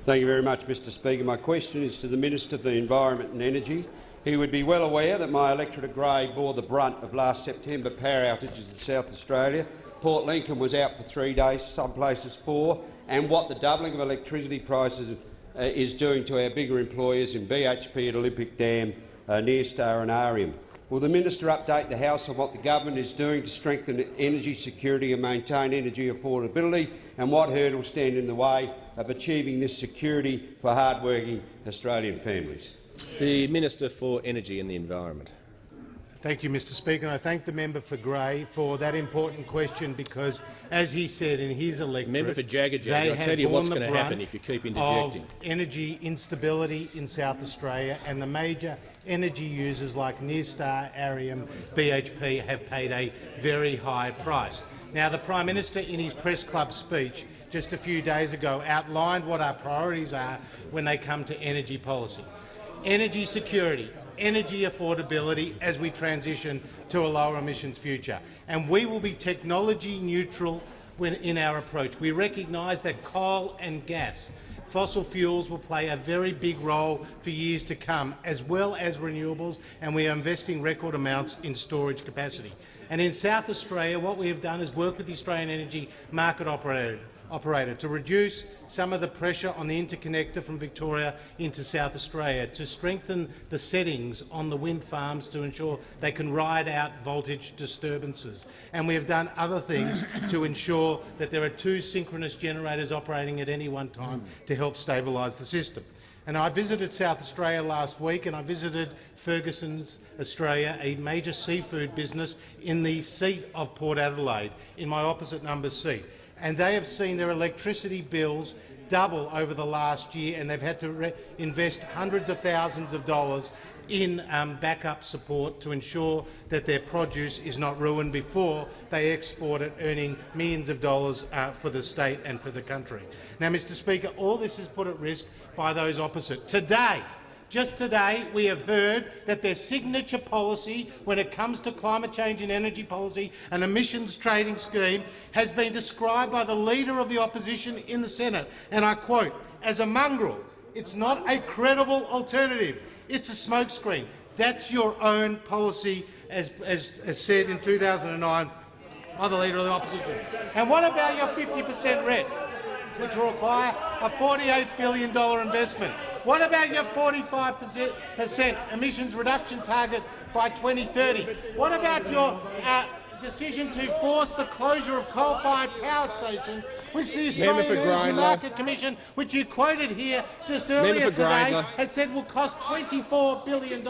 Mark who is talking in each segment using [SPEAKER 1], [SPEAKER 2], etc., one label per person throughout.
[SPEAKER 1] Thank you very much, Mr Speaker. My question is to the Minister for the Environment and Energy. He would be well aware that my electorate of Grey bore the brunt of last September power outages in South Australia. Port Lincoln was out for 3 days, some places 4, and what the doubling of electricity prices is doing to our bigger employers in BHP at Olympic Dam, Nyrstar and Arium. Will the Minister update the House on what the government is doing to strengthen energy security and maintain energy affordability, and what hurdles stand in the way of achieving this security for hard-working Australian families?
[SPEAKER 2] The Minister for Energy and the Environment.
[SPEAKER 3] Thank you, Mr Speaker. I thank the member for Grey for that important question because, as he said in his electorate,
[SPEAKER 2] member for Jagajaga, I'll tell you what's going to happen if you keep interjecting.
[SPEAKER 3] Of energy instability in South Australia, and the major energy users like Nyrstar, Arium, BHP have paid a very high price. Now, the Prime Minister, in his press club speech just a few days ago, outlined what our priorities are when they come to energy policy. Energy security, energy affordability as we transition to a lower emissions future. And we will be technology neutral in our approach. We recognise that coal and gas, fossil fuels, will play a very big role for years to come, as well as renewables, and we are investing record amounts in storage capacity. And in South Australia, what we have done is work with the Australian Energy Market Operator to reduce some of the pressure on the interconnector from Victoria into South Australia, to strengthen the settings on the wind farms to ensure they can ride out voltage disturbances. And we have done other things to ensure that there are 2 synchronous generators operating at any one time to help stabilise the system. And I visited South Australia last week, and I visited Ferguson's Australia, a major seafood business in the seat of Port Adelaide, in my opposite number seat. And they have seen their electricity bills double over the last year, and they've had to invest hundreds of thousands of dollars in backup support to ensure that their produce is not ruined before they export it, earning millions of dollars for the state and for the country. Now, Mr Speaker, all this is put at risk by those opposite. Today, just today, we have heard that their signature policy when it comes to climate change and energy policy, an emissions trading scheme, has been described by the Leader of the Opposition in the Senate, and I quote, as a mongrel. It's not a credible alternative. It's a smokescreen. That's your own policy, as said in 2009 by the Leader of the Opposition. And what about your 50% RET, which will require a $48 billion investment? What about your 45% emissions reduction target by 2030? What about your decision to force the closure of coal-fired power stations, which the Australian Energy Market Commission, which you quoted here just earlier today, has said will cost $24 billion,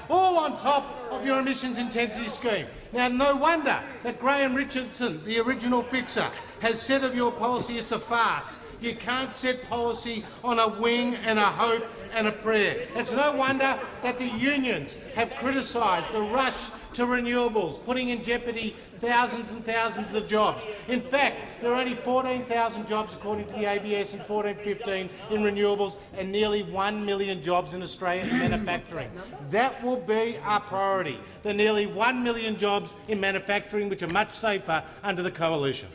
[SPEAKER 3] all on top of your emissions intensity scheme? Now, no wonder that Graham Richardson, the original fixer, has said of your policy it's a farce. You can't set policy on a wing and a hope and a prayer. It's no wonder that the unions have criticised the rush to renewables, putting in jeopardy thousands and thousands of jobs. In fact, there are only 14,000 jobs, according to the ABS, in 14-15 in renewables, and nearly 1 million jobs in Australia in manufacturing. That will be our priority, the nearly 1 million jobs in manufacturing, which are much safer under the coalition.